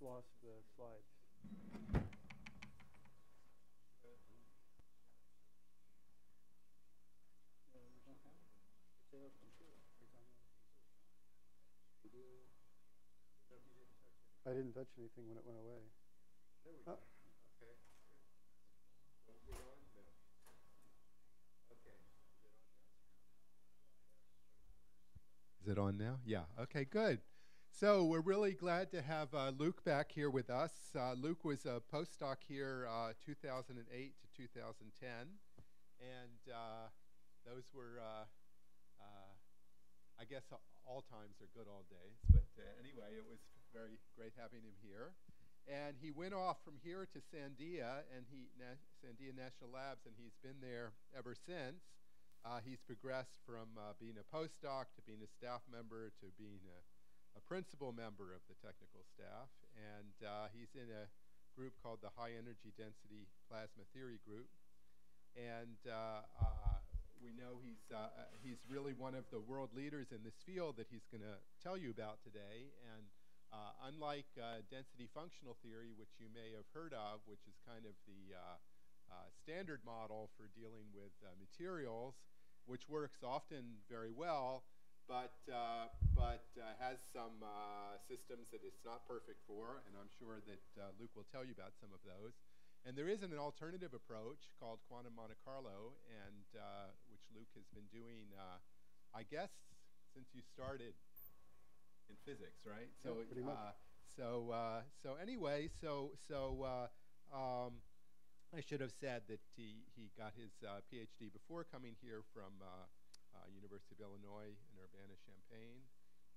lost the slides. I didn't touch anything when it went away. There we go. Okay. Don't get on now. Okay. Is it on now? Yeah. Okay, good. So we're really glad to have Luke back here with us. Luke was a postdoc here 2008 to 2010. And those were, I guess, all times are good all days. But anyway, it was very great having him here. And he went off from here to Sandia, and Sandia National Labs, and he's been there ever since. He's progressed from being a postdoc to being a staff member to being a principal member of the technical staff. And he's in a group called the High Energy Density Plasma Theory Group. And we know he's really one of the world leaders in this field that he's going to tell you about today. And unlike density functional theory, which you may have heard of, which is kind of the standard model for dealing with materials, which works often very well, but has some systems that it's not perfect for, and I'm sure that Luke will tell you about some of those. And there is an alternative approach called quantum Monte Carlo, and which Luke has been doing, I guess, since you started in physics, right? So, yeah, pretty much. I should have said that he got his PhD before coming here from University of Illinois in Urbana-Champaign,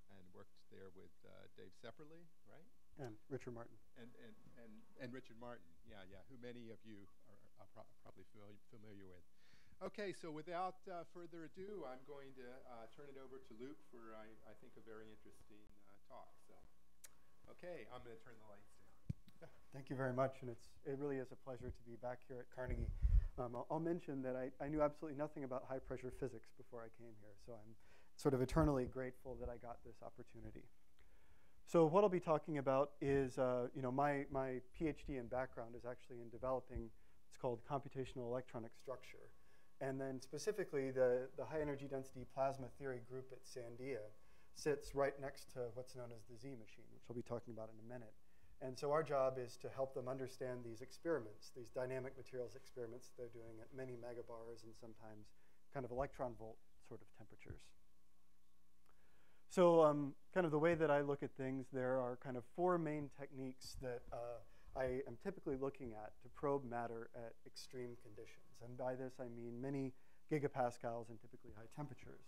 and worked there with Dave Sepperly, right? And Richard Martin. And Richard Martin, yeah, who many of you are probably familiar with. Okay, so without further ado, I'm going to turn it over to Luke for, I think, a very interesting talk. So, okay, I'm going to turn the lights down. Thank you very much, and it really is a pleasure to be back here at Carnegie. I'll mention that I knew absolutely nothing about high-pressure physics before I came here, so I'm sort of eternally grateful that I got this opportunity. So what I'll be talking about is, my PhD and background is actually in developing what's called computational electronic structure. And then specifically, the high-energy density plasma theory group at Sandia sits right next to what's known as the Z machine, which I'll be talking about in a minute. And so our job is to help them understand these experiments, these dynamic materials experiments they're doing at many megabars and sometimes kind of electron volt sort of temperatures. So kind of the way that I look at things, there are kind of four main techniques that I am typically looking at to probe matter at extreme conditions. And by this, I mean many gigapascals and typically high temperatures.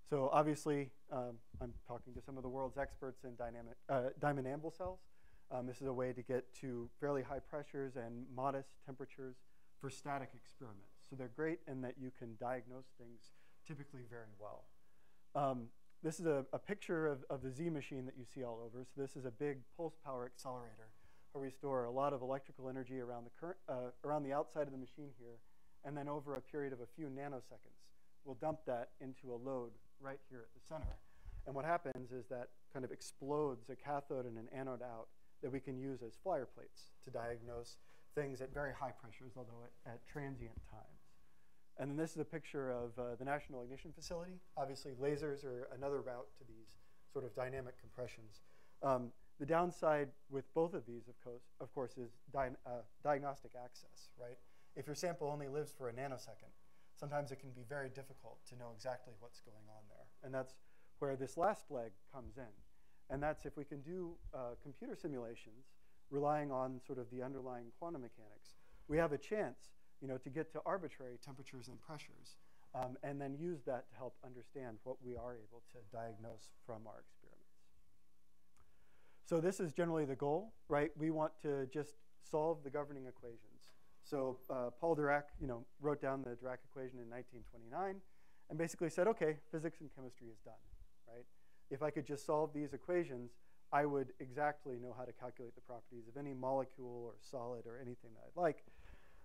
So obviously, I'm talking to some of the world's experts in diamond amble cells. This is a way to get to fairly high pressures and modest temperatures for static experiments. So they're great in that you can diagnose things typically very well. This is a picture of the Z machine that you see all over. So this is a big pulse power accelerator where we store a lot of electrical energy around the outside of the machine here, and then over a period of a few nanoseconds, we'll dump that into a load right here at the center. And what happens is that kind of explodes a cathode and an anode out that we can use as flyer plates to diagnose things at very high pressures, although at transient times. And then this is a picture of the National Ignition Facility. Obviously, lasers are another route to these sort of dynamic compressions. The downside with both of these, of course, is diagnostic access, right? If your sample only lives for a nanosecond, sometimes it can be very difficult to know exactly what's going on there. And that's where this last leg comes in. And that's if we can do computer simulations relying on sort of the underlying quantum mechanics, we have a chance, to get to arbitrary temperatures and pressures, and then use that to help understand what we are able to diagnose from our experiments. So this is generally the goal, right? We want to just solve the governing equations. So Paul Dirac, wrote down the Dirac equation in 1929 and basically said, okay, physics and chemistry is done, right? If I could just solve these equations, I would exactly know how to calculate the properties of any molecule or solid or anything that I'd like.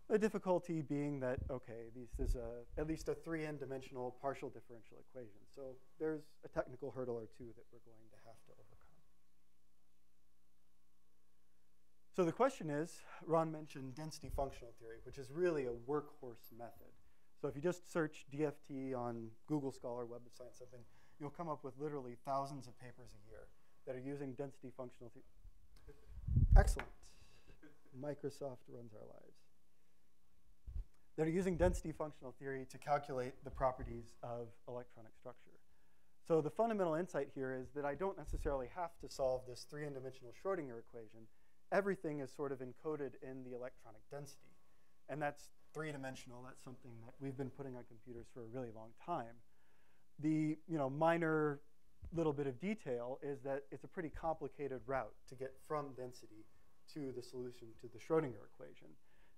The difficulty being that, okay, this is at least a 3n dimensional partial differential equation. So there's a technical hurdle or two that we're going to have to overcome. So the question is, Ron mentioned density functional theory, which is really a workhorse method. So if you just search DFT on Google Scholar, Web of Science, something, you'll come up with literally thousands of papers a year that are using density functional theory. Excellent. Microsoft runs our lives. That are using density functional theory to calculate the properties of electronic structure. So the fundamental insight here is that I don't necessarily have to solve this 3-dimensional Schrodinger equation. Everything is sort of encoded in the electronic density. And that's 3-dimensional. That's something that we've been putting on computers for a really long time. The minor little bit of detail is that it's a pretty complicated route to get from density to the solution to the Schrodinger equation.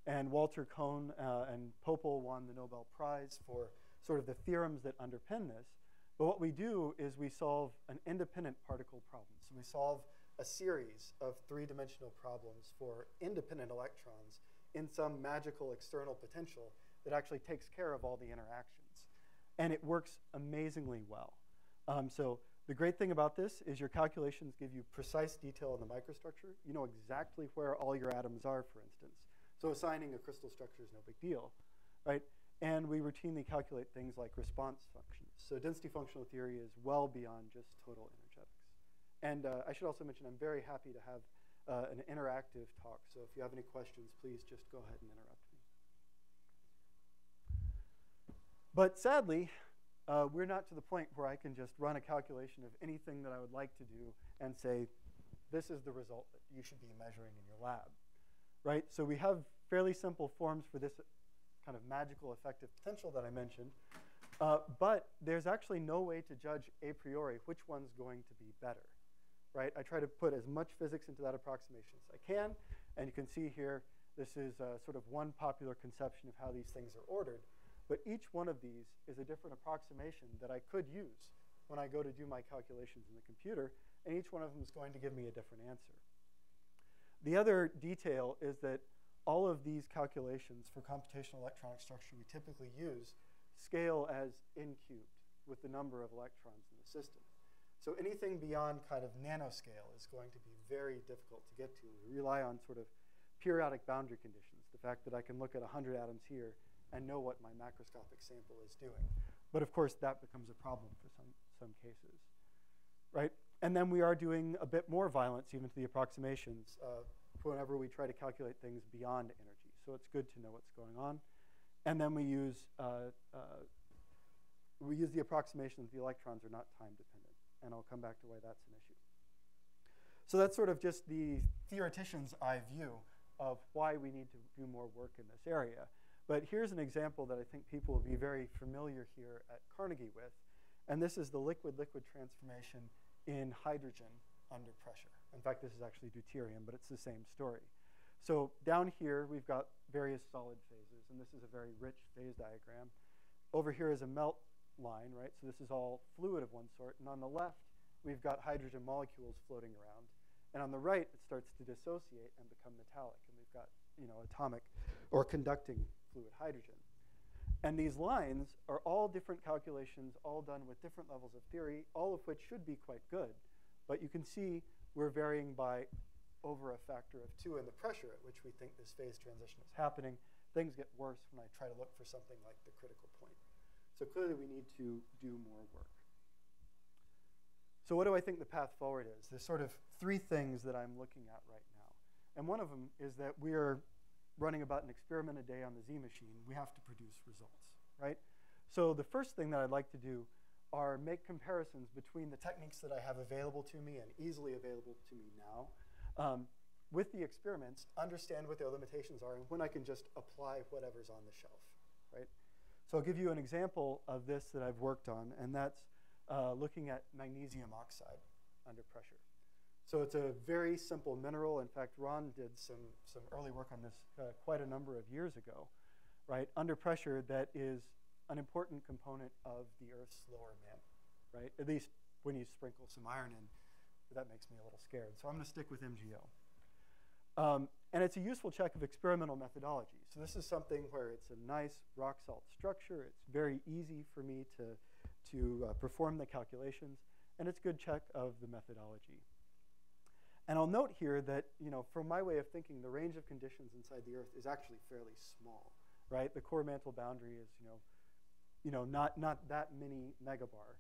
And Walter Kohn and Popel won the Nobel Prize for sort of the theorems that underpin this. But what we do is we solve an independent particle problem. So we solve a series of 3-dimensional problems for independent electrons in some magical external potential that actually takes care of all the interactions. And it works amazingly well. So the great thing about this is your calculations give you precise detail in the microstructure. You know exactly where all your atoms are, for instance. So assigning a crystal structure is no big deal, right? And we routinely calculate things like response functions. So density functional theory is well beyond just total energetics. And I should also mention I'm very happy to have an interactive talk. So if you have any questions, please just go ahead and interrupt me. But sadly, we're not to the point where I can just run a calculation of anything that I would like to do and say, this is the result that you should be measuring in your lab, right? So we have fairly simple forms for this kind of magical effective potential that I mentioned. But there's actually no way to judge a priori which one's going to be better, right? I try to put as much physics into that approximation as I can. And you can see here, this is sort of one popular conception of how these things are ordered. But each one of these is a different approximation that I could use when I go to do my calculations in the computer. And each one of them is going to give me a different answer. The other detail is that all of these calculations for computational electronic structure we typically use scale as n cubed with the number of electrons in the system. So anything beyond kind of nanoscale is going to be very difficult to get to. We rely on sort of periodic boundary conditions, the fact that I can look at 100 atoms here and know what my macroscopic sample is doing. But of course, that becomes a problem for some cases, right? And then we are doing a bit more violence even to the approximations whenever we try to calculate things beyond energy. So it's good to know what's going on. And then we use the approximation that the electrons are not time dependent. And I'll come back to why that's an issue. So that's sort of just the theoretician's eye view of why we need to do more work in this area. But here's an example that I think people will be very familiar here at Carnegie with. And this is the liquid-liquid transformation in hydrogen under pressure. In fact, this is actually deuterium, but it's the same story. So down here, we've got various solid phases. And this is a very rich phase diagram. Over here is a melt line, right? So this is all fluid of one sort. And on the left, we've got hydrogen molecules floating around. And on the right, it starts to dissociate and become metallic. And we've got, atomic or conducting fluid hydrogen. And these lines are all different calculations, all done with different levels of theory, all of which should be quite good. But you can see we're varying by over a factor of 2 in the pressure at which we think this phase transition is happening. Things get worse when I try to look for something like the critical point. So clearly, we need to do more work. So what do I think the path forward is? There's sort of 3 things that I'm looking at right now. And one of them is that we are running about an experiment a day on the Z machine. We have to produce results, right? So the first thing that I'd like to do are make comparisons between the techniques that I have available to me and easily available to me now with the experiments, understand what their limitations are, and when I can just apply whatever's on the shelf, right? So I'll give you an example of this that I've worked on, and that's looking at magnesium oxide under pressure. So it's a very simple mineral. In fact, Ron did some early work on this quite a number of years ago, right? Under pressure, that is an important component of the Earth's lower mantle, right? At least when you sprinkle some iron in, that makes me a little scared. So I'm going to stick with MgO. And it's a useful check of experimental methodology. So this is something where it's a nice rock salt structure. It's very easy for me to perform the calculations. And it's a good check of the methodology. And I'll note here that, from my way of thinking, the range of conditions inside the Earth is actually fairly small, right? The core mantle boundary is, not that many megabar,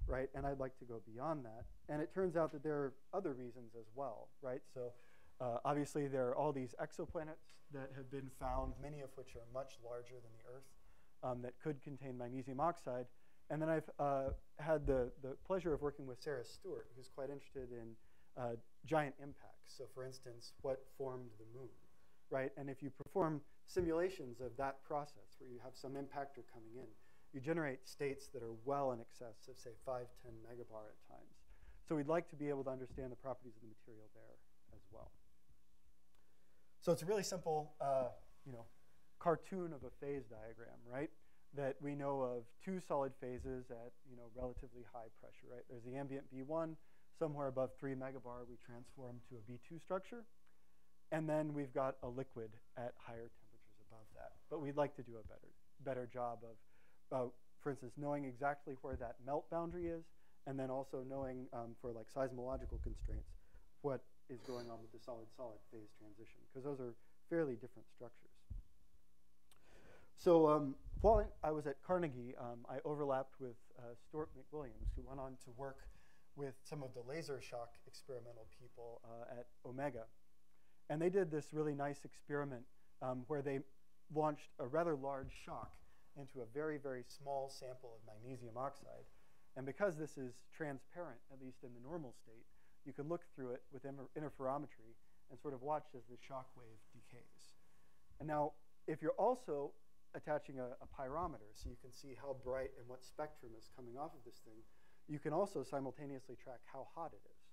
right? And I'd like to go beyond that. And it turns out that there are other reasons as well, right? So obviously there are all these exoplanets that have been found, many of which are much larger than the Earth, that could contain magnesium oxide. And then I've had the pleasure of working with Sarah Stewart, who's quite interested in giant impacts. So for instance, what formed the moon, right? And if you perform simulations of that process where you have some impactor coming in, you generate states that are well in excess of, say, 5, 10 megabar at times. So we'd like to be able to understand the properties of the material there as well. So it's a really simple cartoon of a phase diagram, right? That we know of 2 solid phases at relatively high pressure, right? There's the ambient B1. Somewhere above 3 megabar, we transform to a B2 structure. And then we've got a liquid at higher temperatures above that. But we'd like to do a better job of, for instance, knowing exactly where that melt boundary is, and then also knowing, for like seismological constraints, what is going on with the solid-solid phase transition, because those are fairly different structures. So while I was at Carnegie, I overlapped with Stuart McWilliams, who went on to work with some of the laser shock experimental people at Omega. And they did this really nice experiment where they launched a rather large shock into a very, very small sample of magnesium oxide. And because this is transparent, at least in the normal state, you can look through it with interferometry and sort of watch as the shock wave decays. And now, if you're also attaching a pyrometer, so you can see how bright and what spectrum is coming off of this thing, you can also simultaneously track how hot it is,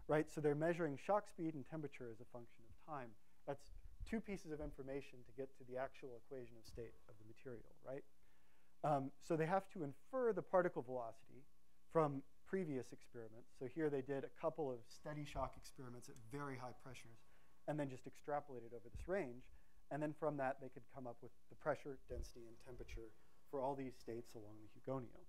right? So they're measuring shock speed and temperature as a function of time. That's 2 pieces of information to get to the actual equation of state of the material, right? So they have to infer the particle velocity from previous experiments. So here they did a couple of steady shock experiments at very high pressures and then just extrapolated over this range. And then from that, they could come up with the pressure, density, and temperature for all these states along the Hugonio.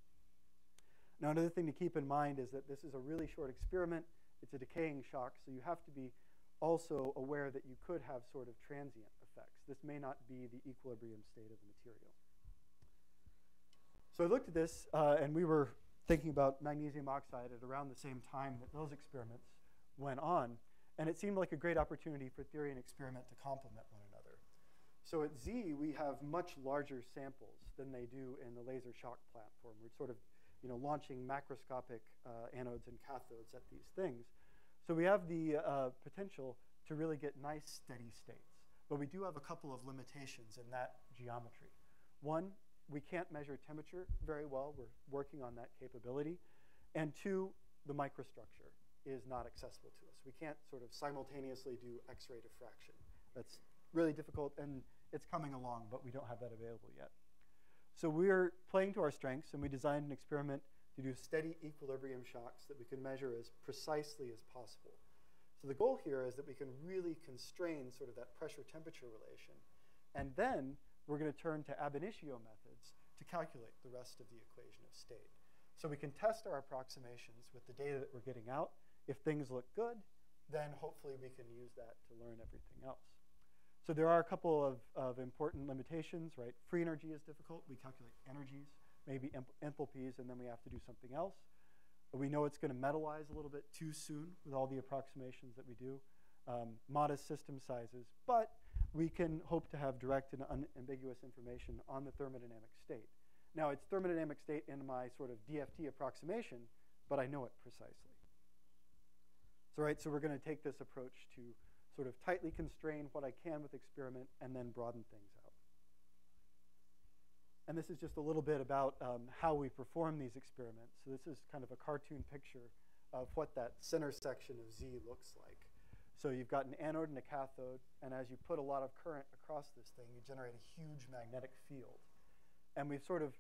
Now, another thing to keep in mind is that this is a really short experiment. It's a decaying shock, so you have to be also aware that you could have sort of transient effects. This may not be the equilibrium state of the material. So I looked at this, and we were thinking about magnesium oxide at around the same time that those experiments went on, and it seemed like a great opportunity for theory and experiment to complement one another. So at Z, we have much larger samples than they do in the laser shock platform. We're sort of launching macroscopic anodes and cathodes at these things. So we have the potential to really get nice steady states. But we do have a couple of limitations in that geometry. One, we can't measure temperature very well. We're working on that capability. And 2, the microstructure is not accessible to us. We can't sort of simultaneously do X-ray diffraction. That's really difficult, and it's coming along, but we don't have that available yet. So we're playing to our strengths, and we designed an experiment to do steady equilibrium shocks that we can measure as precisely as possible. So the goal here is that we can really constrain sort of that pressure-temperature relation. And then we're going to turn to ab initio methods to calculate the rest of the equation of state. So we can test our approximations with the data that we're getting out. If things look good, then hopefully we can use that to learn everything else. So there are a couple of important limitations, right? Free energy is difficult. We calculate energies, maybe enthalpies, and then we have to do something else. But we know it's going to metallize a little bit too soon with all the approximations that we do. Modest system sizes, but we can hope to have direct and unambiguous information on the thermodynamic state. Now, it's thermodynamic state in my sort of DFT approximation, but I know it precisely. So we're going to take this approach to sort of tightly constrain what I can with experiment and then broaden things out. And this is just a little bit about how we perform these experiments. So this is kind of a cartoon picture of what that center section of Z looks like. So you've got an anode and a cathode, and as you put a lot of current across this thing, you generate a huge magnetic field. And we've sort of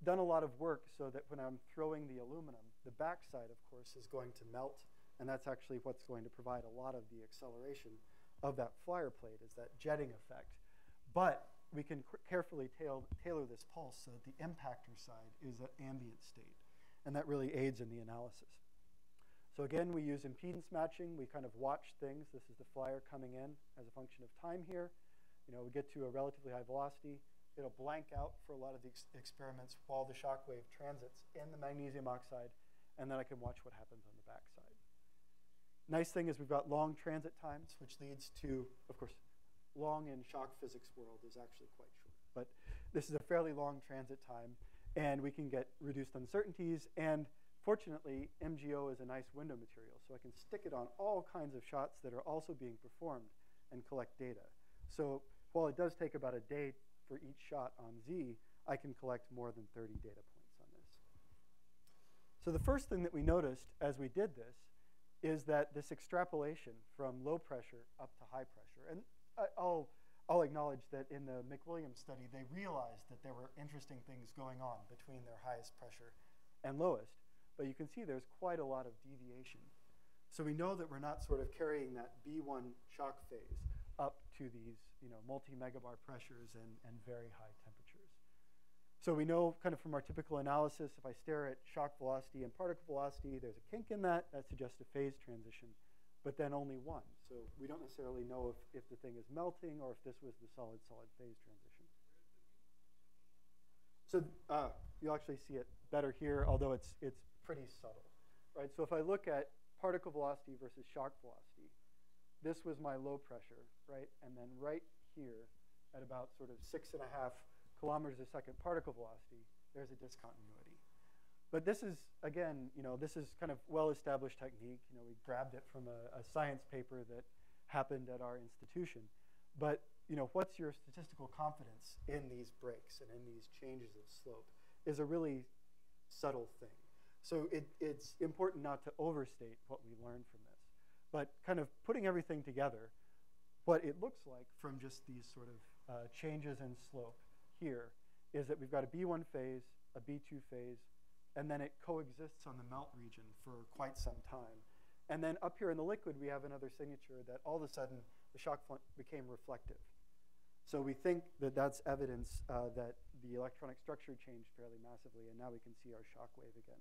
done a lot of work so that when I'm throwing the aluminum, the backside, of course, is going to melt, and that's actually what's going to provide a lot of the acceleration of that flyer plate, is that jetting effect. But we can carefully tailor this pulse so that the impactor side is at ambient state, and that really aids in the analysis. So again, we use impedance matching. We kind of watch things. This is the flyer coming in as a function of time here. You know, we get to a relatively high velocity. It'll blank out for a lot of the experiments while the shock wave transits in the magnesium oxide, and then I can watch what happens on the backside. Nice thing is we've got long transit times, which leads to, of course, long in shock physics world is actually quite short. But this is a fairly long transit time, and we can get reduced uncertainties. And fortunately, MGO is a nice window material, so I can stick it on all kinds of shots that are also being performed and collect data. So while it does take about a day for each shot on Z, I can collect more than 30 data points on this. So the first thing that we noticed as we did this is that this extrapolation from low pressure up to high pressure, and I'll acknowledge that in the McWilliams study, they realized that there were interesting things going on between their highest pressure and lowest, but you can see there's quite a lot of deviation. So we know that we're not sort of carrying that B1 shock phase up to these, you know, multi-megabar pressures and very high temperatures. So we know kind of from our typical analysis, if I stare at shock velocity and particle velocity, there's a kink in that. That suggests a phase transition, but then only one. So we don't necessarily know if the thing is melting or if this was the solid-solid phase transition. So you'll actually see it better here, although it's pretty subtle, right? So if I look at particle velocity versus shock velocity, this was my low pressure, right? And then right here at about sort of 6.5 kilometers a second particle velocity, there's a discontinuity. But this is, again, you know, this is kind of well-established technique. You know, we grabbed it from a science paper that happened at our institution. But, you know, what's your statistical confidence in these breaks and in these changes of slope is a really subtle thing. So it's important not to overstate what we learned from this. But kind of putting everything together, what it looks like from just these sort of changes in slope here is that we've got a B1 phase, a B2 phase, and then it coexists on the melt region for quite some time. And then up here in the liquid, we have another signature that all of a sudden the shock front became reflective. So we think that that's evidence that the electronic structure changed fairly massively, and now we can see our shock wave again.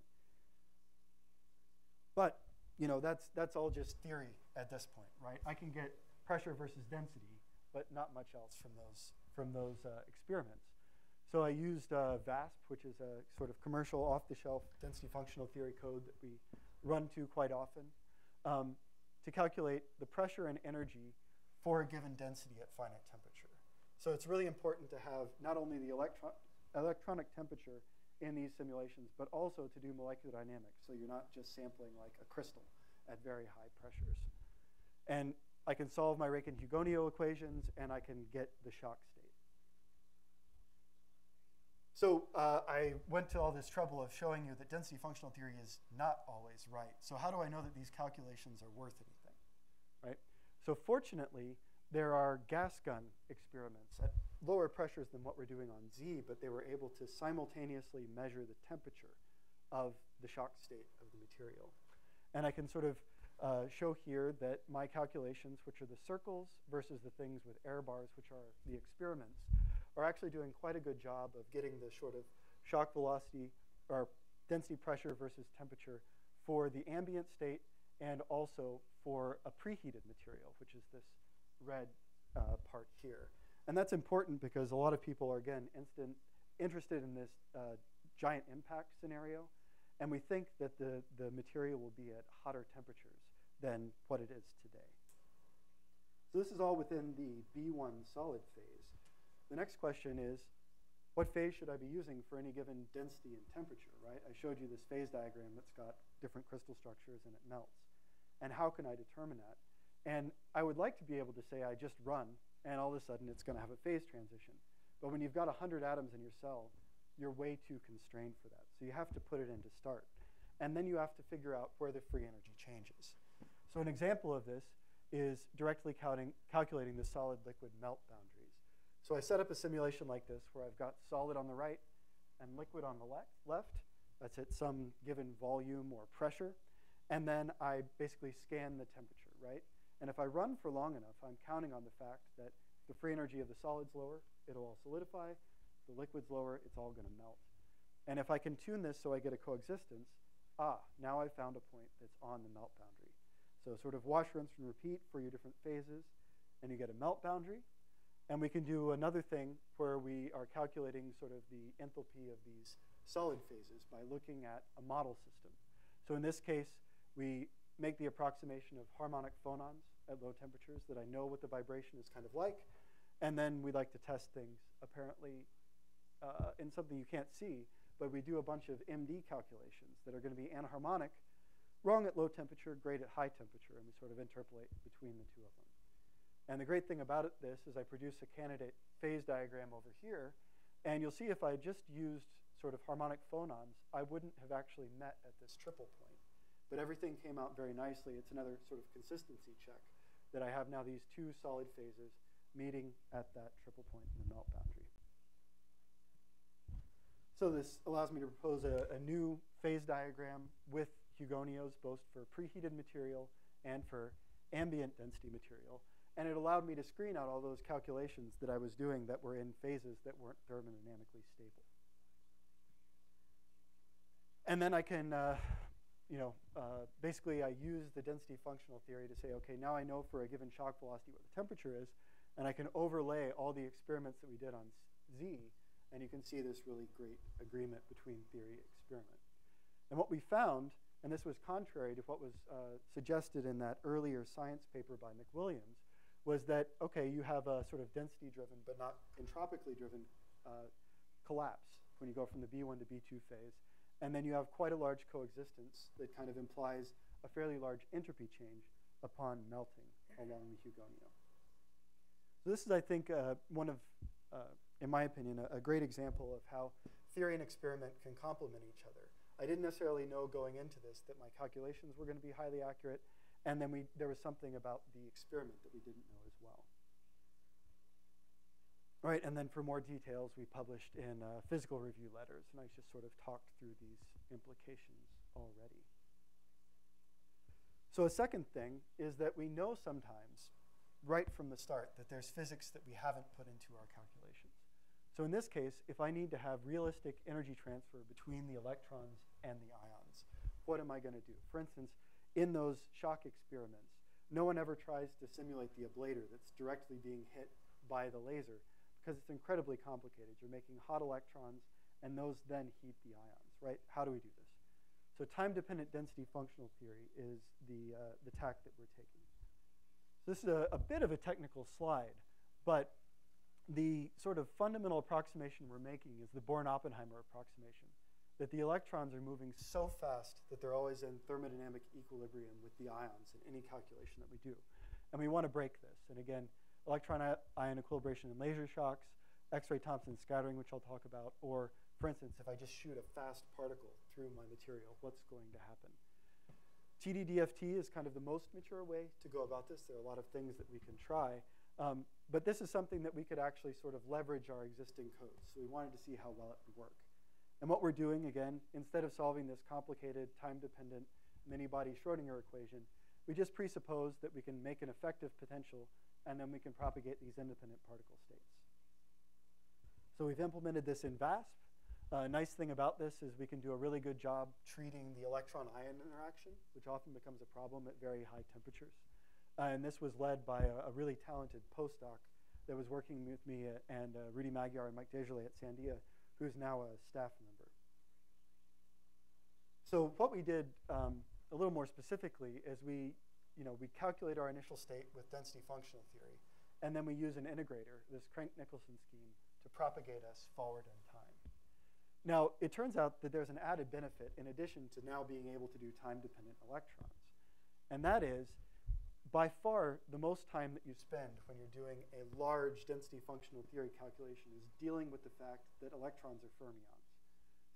But you know, that's all just theory at this point, right? I can get pressure versus density, but not much else from those experiments. So I used VASP, which is a sort of commercial off-the-shelf density functional theory code that we run to quite often, to calculate the pressure and energy for a given density at finite temperature. So it's really important to have not only the electronic temperature in these simulations, but also to do molecular dynamics, so you're not just sampling like a crystal at very high pressures. And I can solve my Rakin-Hugoniot equations, and I can get the shock state. So I went to all this trouble of showing you that density functional theory is not always right. So how do I know that these calculations are worth anything, right? So fortunately, there are gas gun experiments at lower pressures than what we're doing on Z, but they were able to simultaneously measure the temperature of the shock state of the material. And I can sort of show here that my calculations, which are the circles versus the things with error bars, which are the experiments, are actually doing quite a good job of getting the sort of shock velocity or density pressure versus temperature for the ambient state and also for a preheated material, which is this red part here. And that's important because a lot of people are, again, interested in this giant impact scenario. And we think that the material will be at hotter temperatures than what it is today. So this is all within the B1 solid phase. The next question is, what phase should I be using for any given density and temperature, right? I showed you this phase diagram that's got different crystal structures and it melts. And how can I determine that? And I would like to be able to say I just run, and all of a sudden it's going to have a phase transition. But when you've got 100 atoms in your cell, you're way too constrained for that. So you have to put it into start. And then you have to figure out where the free energy changes. So an example of this is directly calculating the solid-liquid melt boundaries. So I set up a simulation like this where I've got solid on the right and liquid on the left. That's at some given volume or pressure. And then I basically scan the temperature, right? And if I run for long enough, I'm counting on the fact that the free energy of the solid's lower, it'll all solidify. If the liquid's lower, it's all going to melt. And if I can tune this so I get a coexistence, now I found a point that's on the melt boundary. So sort of wash, rinse, and repeat for your different phases, and you get a melt boundary. And we can do another thing where we are calculating sort of the enthalpy of these solid phases by looking at a model system. So in this case, we make the approximation of harmonic phonons at low temperatures that I know what the vibration is kind of like. And then we like to test things apparently in something you can't see, but we do a bunch of MD calculations that are going to be anharmonic, wrong at low temperature, great at high temperature, and we sort of interpolate between the two of them. And the great thing about this is I produce a candidate phase diagram over here, and you'll see if I just used sort of harmonic phonons, I wouldn't have actually met at this triple point. But everything came out very nicely. It's another sort of consistency check that I have now these two solid phases meeting at that triple point in the melt boundary. So this allows me to propose a new phase diagram with Hugonios, both for preheated material and for ambient density material. And it allowed me to screen out all those calculations that I was doing that were in phases that weren't thermodynamically stable. And then I can, basically I use the density functional theory to say, okay, now I know for a given shock velocity what the temperature is, and I can overlay all the experiments that we did on Z, and you can see this really great agreement between theory and experiment. And what we found, and this was contrary to what was suggested in that earlier science paper by McWilliams, was that, okay, you have a sort of density-driven but not entropically driven collapse when you go from the B1 to B2 phase. And then you have quite a large coexistence that kind of implies a fairly large entropy change upon melting along the Hugonio. So this is, I think, one of, in my opinion, a great example of how theory and experiment can complement each other. I didn't necessarily know going into this that my calculations were going to be highly accurate, and then there was something about the experiment that we didn't know as well. All right, and then for more details, we published in physical review letters, and I just sort of talked through these implications already. So a second thing is that we know sometimes, right from the start, that there's physics that we haven't put into our calculations. So in this case, if I need to have realistic energy transfer between the electrons and the ions, what am I going to do? For instance, in those shock experiments, no one ever tries to simulate the ablator that's directly being hit by the laser, because it's incredibly complicated. You're making hot electrons, and those then heat the ions, right? How do we do this? So time-dependent density functional theory is the tack that we're taking. So this is a bit of a technical slide, but the sort of fundamental approximation we're making is the Born-Oppenheimer approximation, that the electrons are moving so fast that they're always in thermodynamic equilibrium with the ions in any calculation that we do. And we want to break this. And again, electron-ion equilibration in laser shocks, X-ray Thompson scattering, which I'll talk about, or, for instance, if I just shoot a fast particle through my material, what's going to happen? TDDFT is kind of the most mature way to go about this. There are a lot of things that we can try. But this is something that we could actually sort of leverage our existing codes. So we wanted to see how well it would work. And what we're doing, again, instead of solving this complicated, time-dependent many-body Schrodinger equation, we just presuppose that we can make an effective potential, and then we can propagate these independent particle states. So we've implemented this in VASP. A nice thing about this is we can do a really good job treating the electron-ion interaction, which often becomes a problem at very high temperatures. And this was led by a really talented postdoc that was working with me and Rudy Magyar and Mike Desjardins at Sandia, who's now a staff member. So what we did a little more specifically is we calculate our initial state with density functional theory, and then we use an integrator, this Crank-Nicholson scheme, to propagate us forward in time. Now, it turns out that there's an added benefit in addition to now being able to do time-dependent electrons, and that is, by far, the most time that you spend when you're doing a large density functional theory calculation is dealing with the fact that electrons are fermions.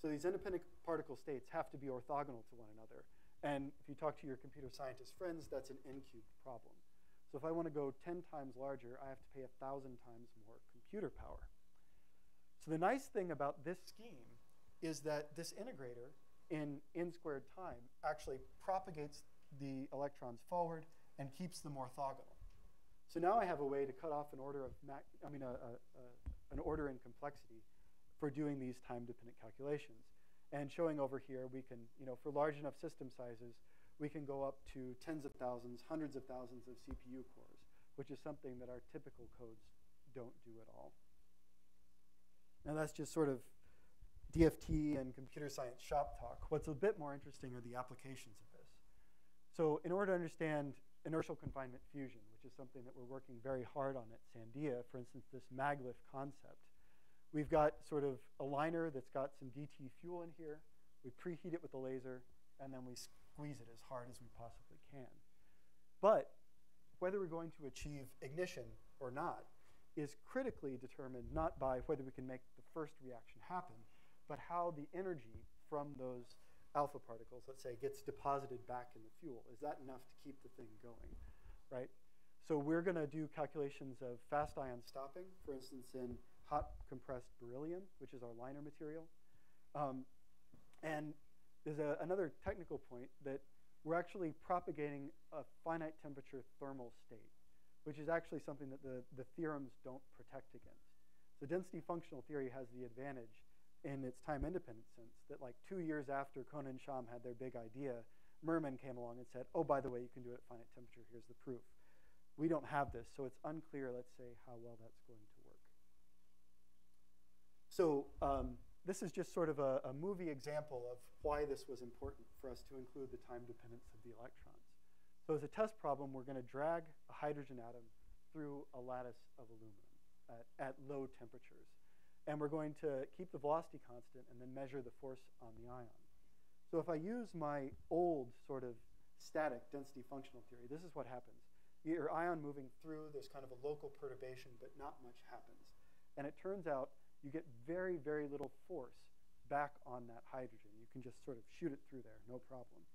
So these independent particle states have to be orthogonal to one another. And if you talk to your computer scientist friends, that's an n-cubed problem. So if I want to go 10 times larger, I have to pay 1,000 times more computer power. So the nice thing about this scheme is that this integrator in n-squared time actually propagates the electrons forward and keeps them orthogonal. So now I have a way to cut off an order of an order in complexity for doing these time-dependent calculations. And showing over here, we can, for large enough system sizes, we can go up to tens of thousands, hundreds of thousands of CPU cores, which is something that our typical codes don't do at all. Now that's just sort of DFT and computer science shop talk. What's a bit more interesting are the applications of this. So in order to understand inertial confinement fusion, which is something that we're working very hard on at Sandia, for instance, this maglev concept, we've got sort of a liner that's got some DT fuel in here. We preheat it with a laser, and then we squeeze it as hard as we possibly can. But whether we're going to achieve ignition or not is critically determined not by whether we can make the first reaction happen, but how the energy from those alpha particles, let's say, gets deposited back in the fuel. Is that enough to keep the thing going, right? So we're going to do calculations of fast ion stopping, for instance, in hot compressed beryllium, which is our liner material. And there's another technical point that we're actually propagating a finite temperature thermal state, which is actually something that the theorems don't protect against. So density functional theory has the advantage in its time-independent sense that like 2 years after Kohn and Sham had their big idea, Merman came along and said, oh, by the way, you can do it at finite temperature. Here's the proof. We don't have this, so it's unclear, let's say, how well that's going to work. So this is just sort of a movie example of why this was important for us to include the time dependence of the electrons. So as a test problem, we're going to drag a hydrogen atom through a lattice of aluminum at low temperatures. And we're going to keep the velocity constant and then measure the force on the ion. So if I use my old sort of static density functional theory, this is what happens. You get your ion moving through, there's kind of a local perturbation, but not much happens. And it turns out you get very, very little force back on that hydrogen. You can just sort of shoot it through there, no problem.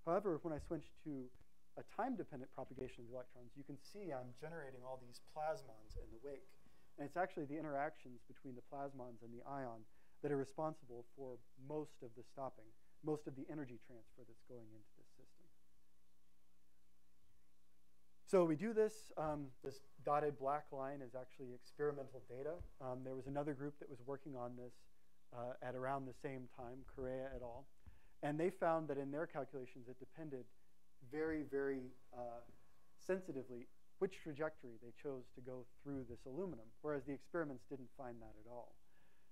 However, when I switch to a time-dependent propagation of the electrons, you can see I'm generating all these plasmons in the wake. And it's actually the interactions between the plasmons and the ion that are responsible for most of the stopping, most of the energy transfer that's going into this system. So we do this. This dotted black line is actually experimental data. There was another group that was working on this at around the same time, Correa et al. And they found that in their calculations, it depended very, very sensitively which trajectory they chose to go through this aluminum, whereas the experiments didn't find that at all.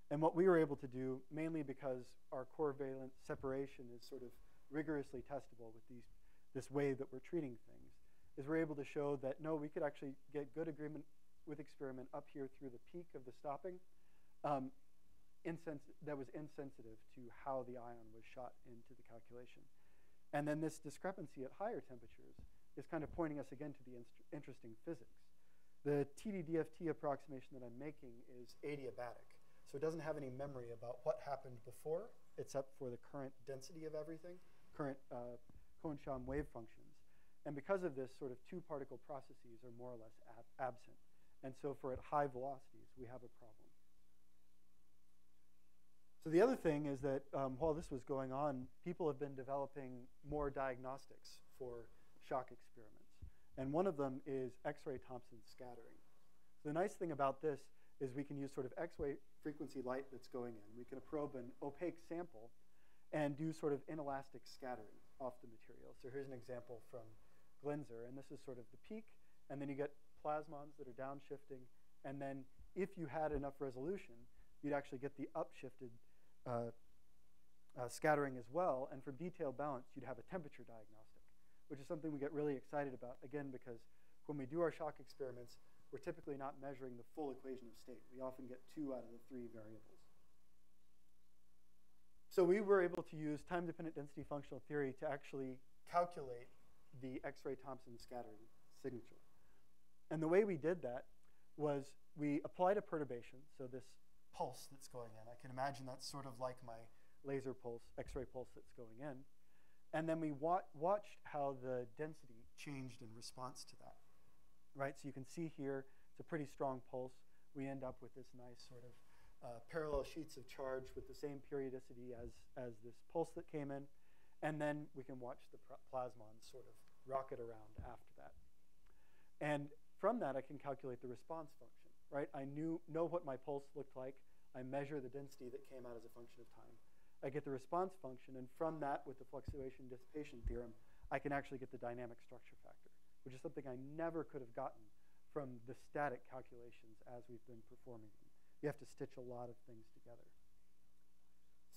And what we were able to do, mainly because our core-valent separation is sort of rigorously testable with this way that we're treating things, is we're able to show that, no, we could actually get good agreement with experiment up here through the peak of the stopping that was insensitive to how the ion was shot into the calculation. And then this discrepancy at higher temperatures is kind of pointing us again to the interesting physics. The TDDFT approximation that I'm making is adiabatic. So it doesn't have any memory about what happened before, except for the current density of everything, current Kohn-Sham wave functions. And because of this, sort of two-particle processes are more or less absent. And so for at high velocities, we have a problem. So the other thing is that while this was going on, people have been developing more diagnostics for shock experiments. And one of them is X-ray Thompson scattering. So the nice thing about this is we can use sort of X-ray frequency light that's going in. We can probe an opaque sample and do sort of inelastic scattering off the material. So here's an example from Glenser, and this is sort of the peak, and then you get plasmons that are downshifting, and then if you had enough resolution, you'd actually get the upshifted scattering as well, and for detailed balance, you'd have a temperature diagnostic, which is something we get really excited about, again, because when we do our shock experiments, we're typically not measuring the full equation of state. We often get 2 out of the 3 variables. So we were able to use time-dependent density functional theory to actually calculate the X-ray Thompson scattering signature. And the way we did that was we applied a perturbation, so this pulse that's going in. I can imagine that's sort of like my laser pulse, X-ray pulse that's going in. And then we watched how the density changed in response to that, right? So you can see here, it's a pretty strong pulse. We end up with this nice sort of parallel sheets of charge with the same periodicity as this pulse that came in. And then we can watch the plasmons sort of rocket around after that. And from that, I can calculate the response function, right? I know what my pulse looked like. I measure the density that came out as a function of time. I get the response function, and from that, with the fluctuation dissipation theorem, I can actually get the dynamic structure factor, which is something I never could have gotten from the static calculations as we've been performing them. You have to stitch a lot of things together.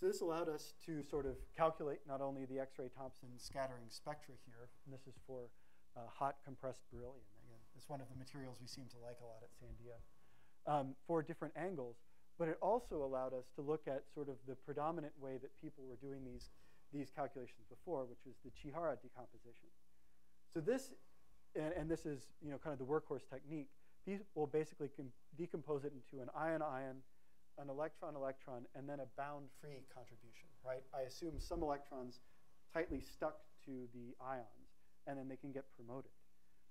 So this allowed us to sort of calculate not only the X-ray Thompson scattering spectra here, and this is for hot compressed beryllium. Again, it's one of the materials we seem to like a lot at Sandia, for different angles. But it also allowed us to look at sort of the predominant way that people were doing these calculations before, which was the Chihara decomposition. So this, and this is kind of the workhorse technique, people basically can decompose it into an ion-ion, an electron-electron, and then a bound-free contribution, right? I assume some electrons tightly stuck to the ions, and then they can get promoted.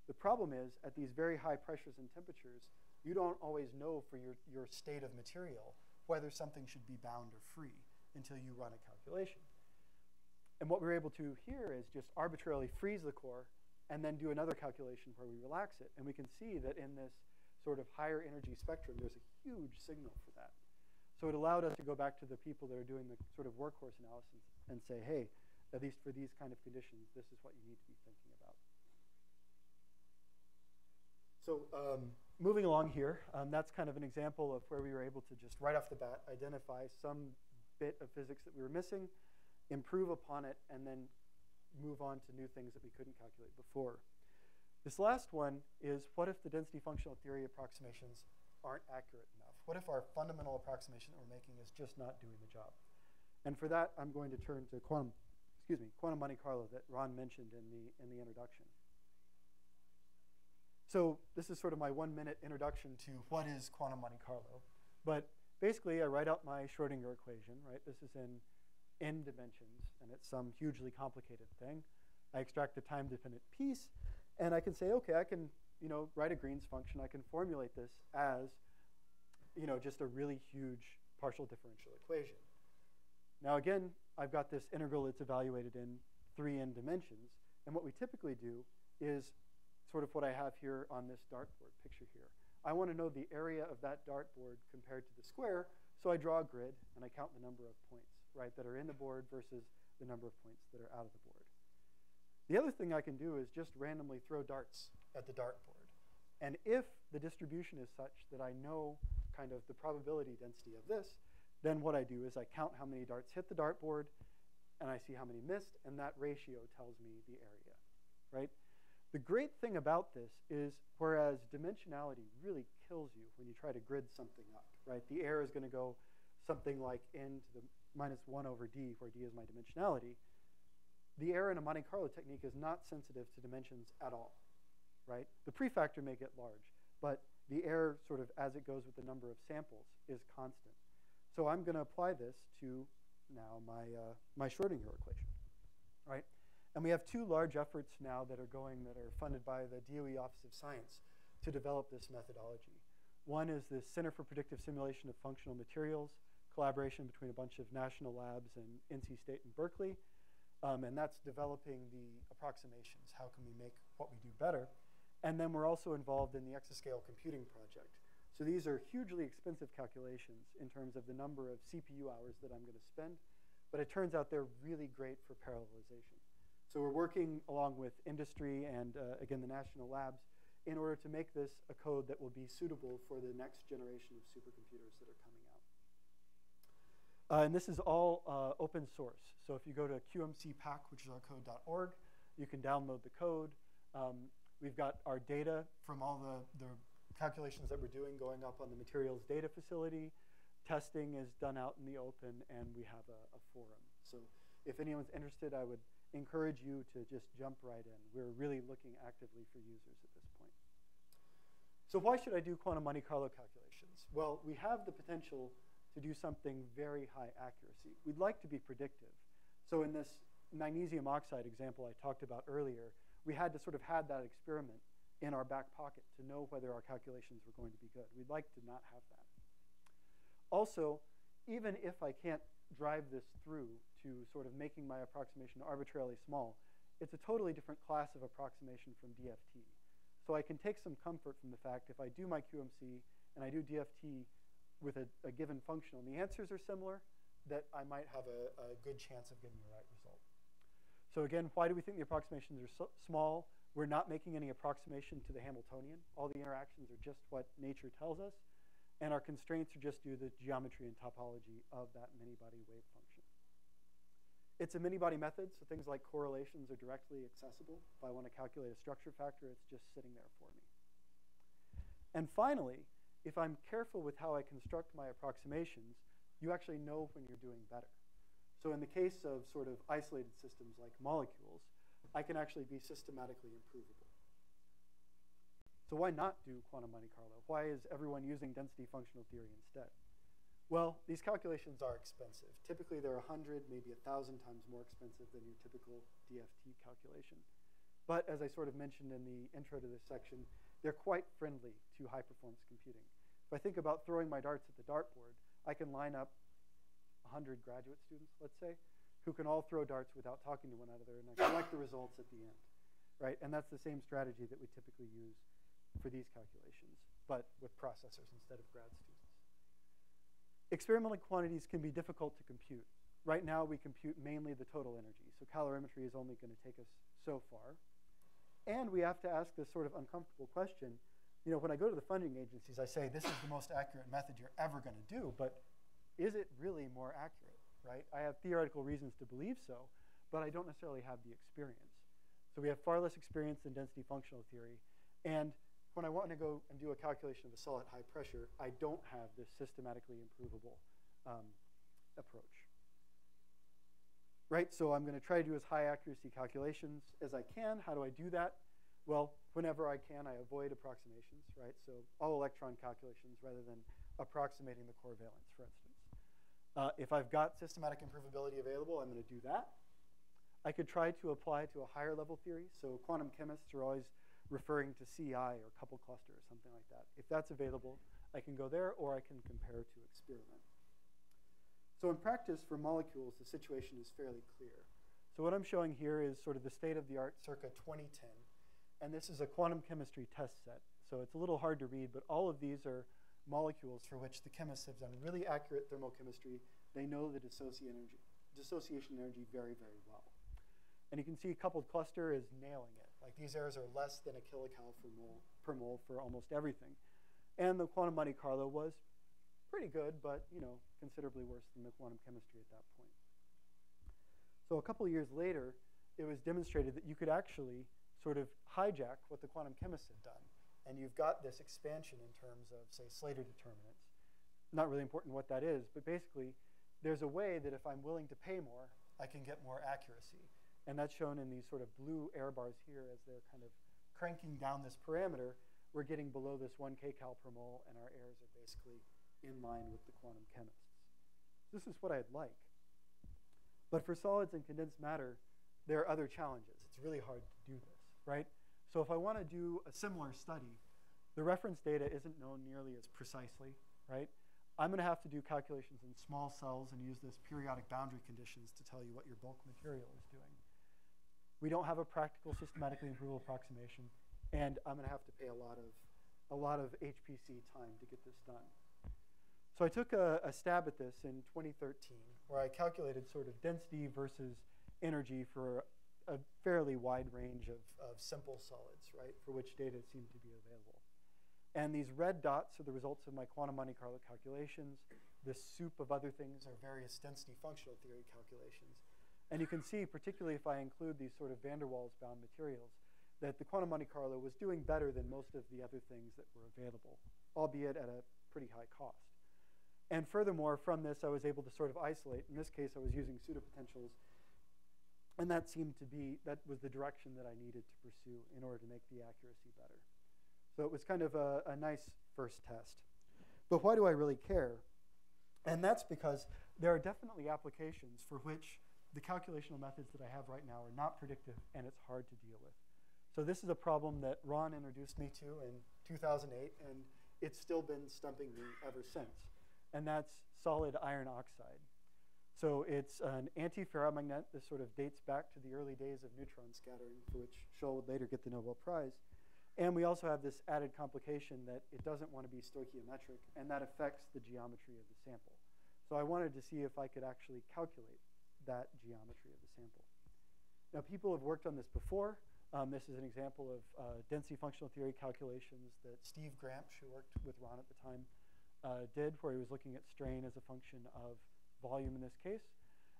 The problem is, at these very high pressures and temperatures, you don't always know for your state of material whether something should be bound or free until you run a calculation. And what we're able to here is just arbitrarily freeze the core and then do another calculation where we relax it. And we can see that in this sort of higher energy spectrum, there's a huge signal for that. So it allowed us to go back to the people that are doing the sort of workhorse analysis and say, hey, at least for these kind of conditions, this is what you need to be thinking about. So moving along here, that's kind of an example of where we were able to just right off the bat identify some bit of physics that we were missing, improve upon it, and then move on to new things that we couldn't calculate before. This last one is, what if the density functional theory approximations aren't accurate enough? What if our fundamental approximation that we're making is just not doing the job? And for that, I'm going to turn to quantum Monte Carlo that Ron mentioned in the introduction. So this is sort of my 1-minute introduction to what is quantum Monte Carlo. But basically, I write out my Schrodinger equation, right? This is in n dimensions, and it's some hugely complicated thing. I extract the time-dependent piece, and I can say, okay, I can write a Green's function. I can formulate this as just a really huge partial differential equation. Now again, I've got this integral that's evaluated in 3n dimensions, and what we typically do is sort of what I have here on this dartboard picture here. I want to know the area of that dartboard compared to the square, so I draw a grid and I count the number of points, right, that are in the board versus the number of points that are out of the board. The other thing I can do is just randomly throw darts at the dartboard. And if the distribution is such that I know kind of the probability density of this, then what I do is I count how many darts hit the dartboard, and I see how many missed, and that ratio tells me the area, right? The great thing about this is, whereas dimensionality really kills you when you try to grid something up, right? The error is going to go something like n to the -1 over d, where d is my dimensionality. The error in a Monte Carlo technique is not sensitive to dimensions at all, right? The prefactor may get large, but the error sort of as it goes with the number of samples is constant. So I'm going to apply this to now my Schrodinger equation, right? And we have 2 large efforts now that are funded by the DOE Office of Science to develop this methodology. One is the Center for Predictive Simulation of Functional Materials, collaboration between a bunch of national labs in NC State and Berkeley. And that's developing the approximations. How can we make what we do better? And then we're also involved in the exascale computing project. So these are hugely expensive calculations in terms of the number of CPU hours that I'm going to spend. But it turns out they're really great for parallelization. So we're working along with industry and, again, the national labs in order to make this a code that will be suitable for the next generation of supercomputers that are coming out. And this is all open source. So if you go to QMCPAC, which is our code.org, you can download the code. We've got our data from all the calculations that we're doing going up on the materials data facility. Testing is done out in the open, and we have a forum. So if anyone's interested, I would encourage you to just jump right in. We're really looking actively for users at this point. So why should I do quantum Monte Carlo calculations? Well, we have the potential to do something very high accuracy. We'd like to be predictive. So in this magnesium oxide example I talked about earlier, we had to sort of had that experiment in our back pocket to know whether our calculations were going to be good. We'd like to not have that. Also, even if I can't drive this through to sort of making my approximation arbitrarily small, it's a totally different class of approximation from DFT. So I can take some comfort from the fact if I do my QMC and I do DFT with a given functional, and the answers are similar, that I might have a good chance of getting the right result. So again, why do we think the approximations are so small? We're not making any approximation to the Hamiltonian. All the interactions are just what nature tells us. And our constraints are just due to the geometry and topology of that many-body wave function. It's a many-body method, so things like correlations are directly accessible. If I want to calculate a structure factor, it's just sitting there for me. And finally, if I'm careful with how I construct my approximations, you actually know when you're doing better. So in the case of sort of isolated systems like molecules, I can actually be systematically improvable. So why not do quantum Monte Carlo? Why is everyone using density functional theory instead? Well, these calculations are expensive. Typically, they're 100, maybe 1,000 times more expensive than your typical DFT calculation. But as I sort of mentioned in the intro to this section, they're quite friendly to high-performance computing. If I think about throwing my darts at the dartboard, I can line up 100 graduate students, let's say, who can all throw darts without talking to one another, and I collect the results at the end, right? And that's the same strategy that we typically use for these calculations, but with processors instead of grad students. Experimental quantities can be difficult to compute. Right now, we compute mainly the total energy, so calorimetry is only going to take us so far. And we have to ask this sort of uncomfortable question. You know, when I go to the funding agencies, I say, this is the most accurate method you're ever going to do, but is it really more accurate, right? I have theoretical reasons to believe so, but I don't necessarily have the experience. So we have far less experience than density functional theory. And when I want to go and do a calculation of a solid high pressure, I don't have this systematically improvable approach. Right, so I'm going to try to do as high accuracy calculations as I can. How do I do that? Well, whenever I can, I avoid approximations, right? So all electron calculations rather than approximating the core valence, for instance. If I've got systematic improvability available, I'm going to do that. I could try to apply to a higher level theory. So quantum chemists are always referring to CI or couple cluster or something like that. If that's available, I can go there, or I can compare to experiment. So in practice, for molecules, the situation is fairly clear. So what I'm showing here is sort of the state of the art circa 2010. And this is a quantum chemistry test set. So it's a little hard to read, but all of these are molecules for which the chemists have done really accurate thermochemistry. They know the dissociation energy very, very well. And you can see coupled cluster is nailing it. Like these errors are less than a kilocal per mole for almost everything. And the quantum Monte Carlo was pretty good, but considerably worse than the quantum chemistry at that point. So a couple of years later, it was demonstrated that you could actually sort of hijack what the quantum chemists had done. And you've got this expansion in terms of, say, Slater determinants. Not really important what that is, but basically, there's a way that if I'm willing to pay more, I can get more accuracy. And that's shown in these sort of blue error bars here as they're kind of cranking down this parameter. We're getting below this 1 kcal per mole, and our errors are basically in line with the quantum chemists. This is what I'd like. But for solids and condensed matter, there are other challenges. It's really hard to do this, right? So if I want to do a similar study, the reference data isn't known nearly as precisely, right? I'm going to have to do calculations in small cells and use this periodic boundary conditions to tell you what your bulk material is doing. We don't have a practical systematically improvable approximation, and I'm going to have to pay a lot of HPC time to get this done. So I took a stab at this in 2013, where I calculated sort of density versus energy for a fairly wide range of simple solids, right, for which data seemed to be available. And these red dots are the results of my quantum Monte Carlo calculations. This soup of other things are various density functional theory calculations. And you can see, particularly if I include these sort of van der Waals-bound materials, that the quantum Monte Carlo was doing better than most of the other things that were available, albeit at a pretty high cost. And furthermore, from this, I was able to sort of isolate. In this case, I was using pseudopotentials. And that was the direction that I needed to pursue in order to make the accuracy better. So it was kind of a nice first test. But why do I really care? And that's because there are definitely applications for which the calculational methods that I have right now are not predictive, and it's hard to deal with. So this is a problem that Ron introduced me to in 2008, and it's still been stumping me ever since. And that's solid iron oxide. So it's an anti-ferromagnet. This sort of dates back to the early days of neutron scattering, for which Shull would later get the Nobel Prize. And we also have this added complication that it doesn't want to be stoichiometric, and that affects the geometry of the sample. So I wanted to see if I could actually calculate that geometry of the sample. Now, people have worked on this before. This is an example of density functional theory calculations that Steve Gramsch, who worked with Ron at the time, did, where he was looking at strain as a function of volume in this case.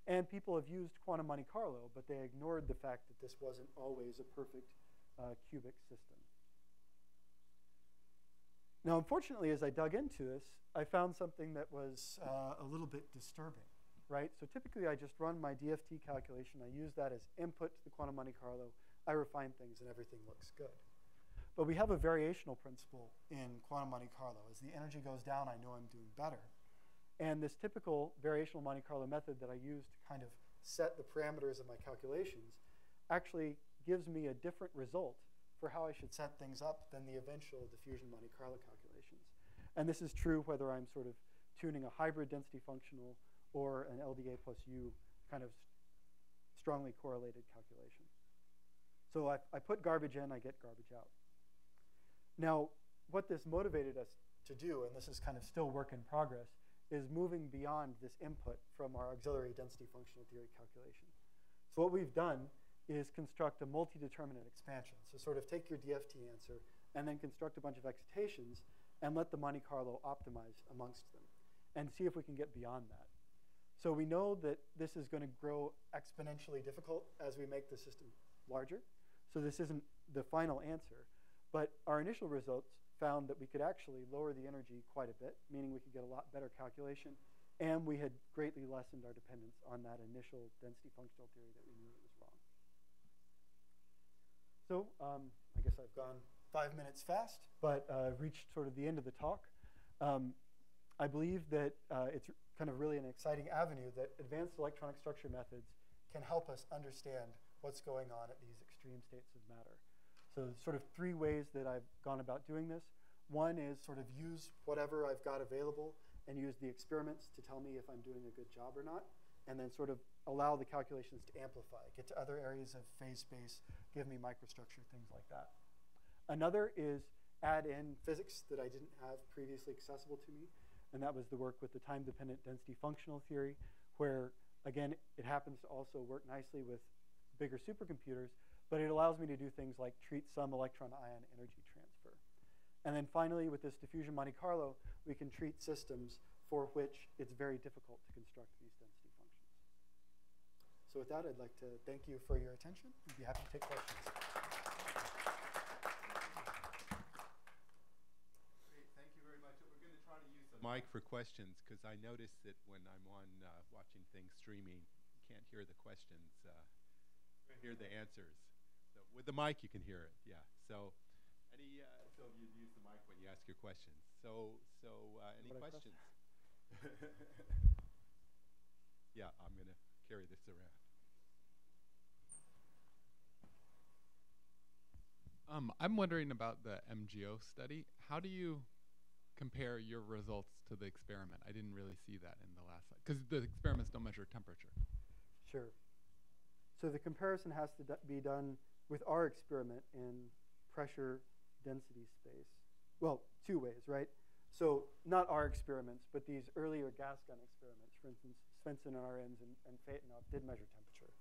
And people have used quantum Monte Carlo, but they ignored the fact that this wasn't always a perfect cubic system. Now, unfortunately, as I dug into this, I found something that was a little bit disturbing, right? So typically, I just run my DFT calculation. I use that as input to the quantum Monte Carlo. I refine things, and everything looks good. But we have a variational principle in quantum Monte Carlo. As the energy goes down, I know I'm doing better. And this typical variational Monte Carlo method that I use to kind of set the parameters of my calculations actually gives me a different result for how I should set things up than the eventual diffusion Monte Carlo calculations. And this is true whether I'm sort of tuning a hybrid density functional or an LDA plus U kind of strongly correlated calculation. So I put garbage in, I get garbage out. Now, what this motivated us to do, and this is kind of still work in progress, is moving beyond this input from our auxiliary density functional theory calculation. So what we've done is construct a multi-determinant expansion. So sort of take your DFT answer and then construct a bunch of excitations and let the Monte Carlo optimize amongst them and see if we can get beyond that. So we know that this is going to grow exponentially difficult as we make the system larger. So this isn't the final answer. But our initial results found that we could actually lower the energy quite a bit, meaning we could get a lot better calculation. And we had greatly lessened our dependence on that initial density functional theory that we knew was wrong. So I guess I've gone 5 minutes fast, but reached sort of the end of the talk. I believe that it's kind of really an exciting avenue that advanced electronic structure methods can help us understand what's going on at these extreme states of matter. So sort of 3 ways that I've gone about doing this. One is sort of use whatever I've got available and use the experiments to tell me if I'm doing a good job or not, and then sort of allow the calculations to amplify, get to other areas of phase space, give me microstructure, things like that. Another is add in physics that I didn't have previously accessible to me, and that was the work with the time-dependent density functional theory, where, again, it happens to also work nicely with bigger supercomputers, but it allows me to do things like treat some electron-ion energy transfer. And then finally, with this diffusion Monte Carlo, we can treat systems for which it's very difficult to construct these density functions. So with that, I'd like to thank you for your attention. I'd be happy to take questions. Great, thank you very much. We're going to try to use the mic for questions, because I noticed that when I'm on watching things streaming, you can't hear the questions, hear the answers. So with the mic, you can hear it, yeah. So so you use the mic when you ask your questions. So any questions? Yeah, I'm going to carry this around. I'm wondering about the MGO study. How do you compare your results to the experiment? I didn't really see that in the last slide, because the experiments don't measure temperature. Sure. So the comparison has to be done with our experiment in pressure density space. Well, 2 ways, right? So not our experiments, but these earlier gas gun experiments. For instance, Svensson and Arens and Phaetonov did measure temperature.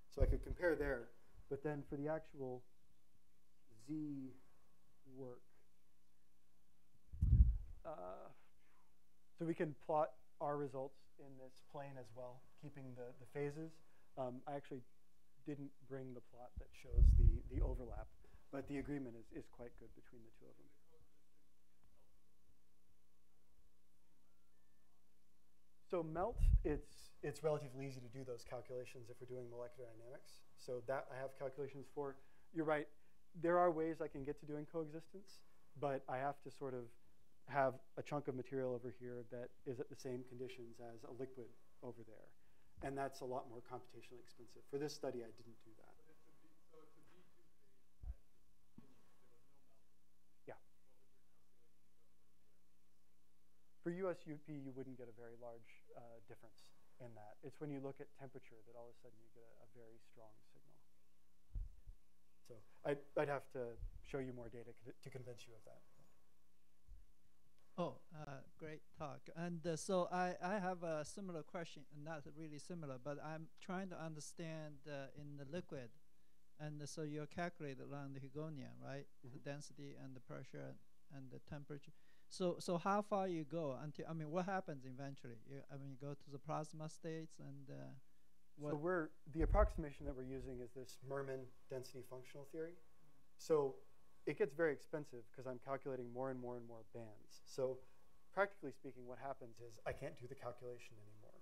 So I could compare there. But then for the actual Z work, so we can plot our results in this plane as well, keeping the phases. I actually didn't bring the plot that shows the overlap, but the agreement is quite good between the 2 of them. So melt, it's relatively easy to do those calculations if we're doing molecular dynamics. So that I have calculations for. You're right. There are ways I can get to doing coexistence, but I have to sort of have a chunk of material over here that is at the same conditions as a liquid over there. And that's a lot more computationally expensive. For this study, I didn't do that. But so it's a V2 phase at there was no melting. Yeah. What would your calculations go? For USUP, you wouldn't get a very large difference in that. It's when you look at temperature that all of a sudden you get a very strong signal. So I'd have to show you more data to convince you of that. Oh, great talk. And so I have a similar question, not really similar, but I'm trying to understand in the liquid. And so you're calculating around the Hugoniot, right? Mm-hmm. The density and the pressure and the temperature. So how far you go until, I mean, what happens eventually? You go to the plasma states and what? So the approximation that we're using is this Mermin density functional theory. So it gets very expensive because I'm calculating more and more and more bands. So practically speaking, what happens is I can't do the calculation anymore.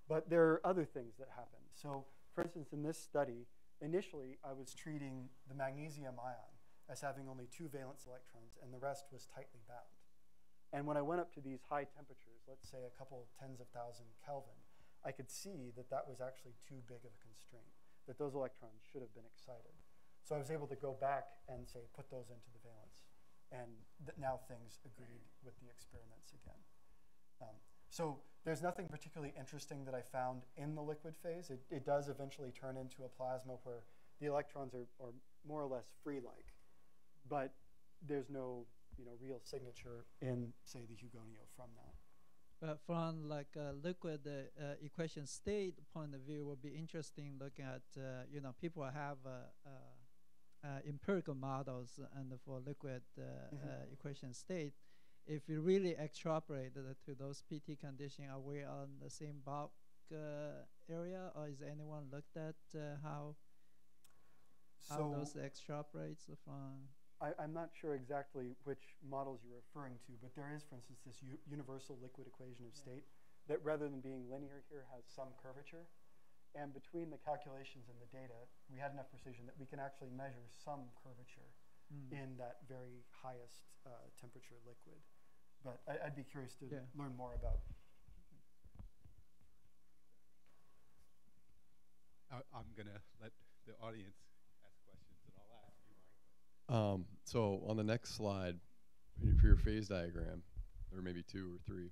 But there are other things that happen. So for instance, in this study, initially I was treating the magnesium ion as having only 2 valence electrons, and the rest was tightly bound. And when I went up to these high temperatures, let's say a couple tens of thousand Kelvin, I could see that that was actually too big of a constraint, that those electrons should have been excited. So I was able to go back and say, put those into the valence. And now things agreed with the experiments again. So there's nothing particularly interesting that I found in the liquid phase. It does eventually turn into a plasma where the electrons are more or less free-like. But there's no real signature in, say, the Hugoniot from that. But from like a liquid equation state point of view, would be interesting looking at, people have empirical models and for liquid equation state. If you really extrapolate to those PT conditions, are we on the same bulk area, or is anyone looked at how those extrapolates from? I'm not sure exactly which models you're referring to, but there is, for instance, this universal liquid equation of state that rather than being linear here has some curvature. And between the calculations and the data, we had enough precision that we can actually measure some curvature in that very highest temperature liquid. But I'd be curious to learn more about. I'm going to let the audience ask questions, and I'll ask you, Mike. So on the next slide, for your phase diagram, or maybe 2 or 3,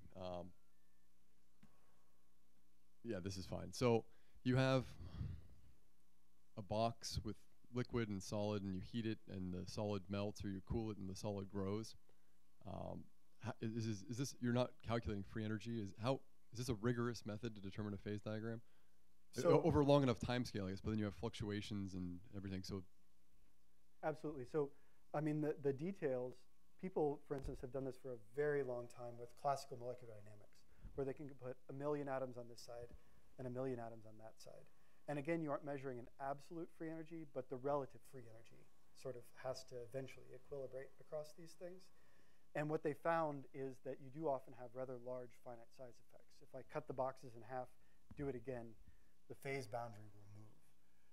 yeah, this is fine. So you have a box with liquid and solid, and you heat it, and the solid melts, or you cool it, and the solid grows. Is this, you're not calculating free energy? Is this a rigorous method to determine a phase diagram? So over a long enough time scale, I guess, but then you have fluctuations and everything. So absolutely. So, I mean, the details, people, for instance, have done this for a very long time with classical molecular dynamics, where they can put 1 million atoms on this side and 1 million atoms on that side. And again, you aren't measuring an absolute free energy, but the relative free energy sort of has to eventually equilibrate across these things. And what they found is that you do often have rather large finite size effects. If I cut the boxes in half, do it again, the phase boundary will move.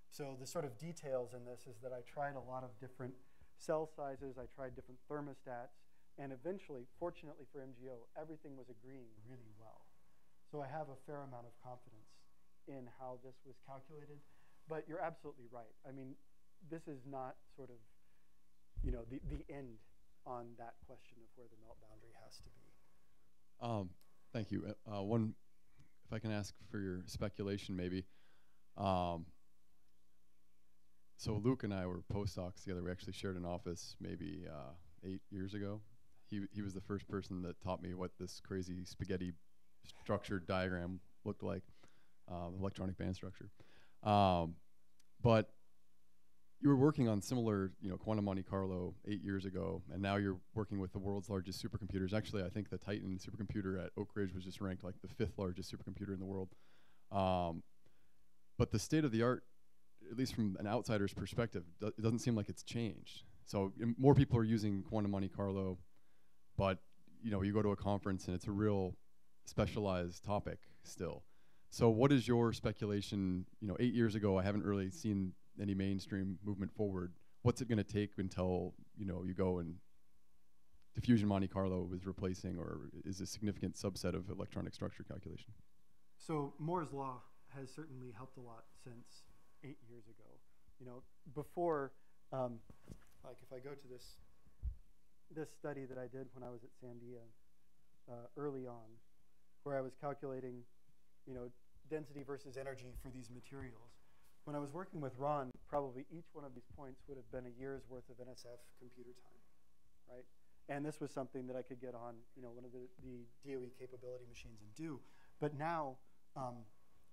So the sort of details in this is that I tried a lot of different cell sizes, I tried different thermostats, and eventually, fortunately for MGO, everything was agreeing really well. So I have a fair amount of confidence in how this was calculated. But you're absolutely right. I mean, this is not sort of, the end on that question of where the melt boundary has to be. Thank you. If I can ask for your speculation, maybe. So Luke and I were postdocs together. We actually shared an office maybe 8 years ago. He was the first person that taught me what this crazy spaghetti structured diagram looked like, electronic band structure. But you were working on similar, quantum Monte Carlo 8 years ago, and now you're working with the world's largest supercomputers. Actually, I think the Titan supercomputer at Oak Ridge was just ranked like the 5th largest supercomputer in the world. But the state of the art, at least from an outsider's perspective, it doesn't seem like it's changed. So more people are using quantum Monte Carlo, but you go to a conference and it's a real specialized topic still. So what is your speculation? 8 years ago, I haven't really seen any mainstream movement forward. What's it going to take until you go and diffusion Monte Carlo is replacing, or is a significant subset of electronic structure calculation? So Moore's law has certainly helped a lot since 8 years ago. Before, like if I go to this study that I did when I was at Sandia early on, where I was calculating, density versus energy for these materials. When I was working with Ron, probably each one of these points would have been a year's worth of NSF computer time, right? And this was something that I could get on, one of the DOE capability machines and do. But now,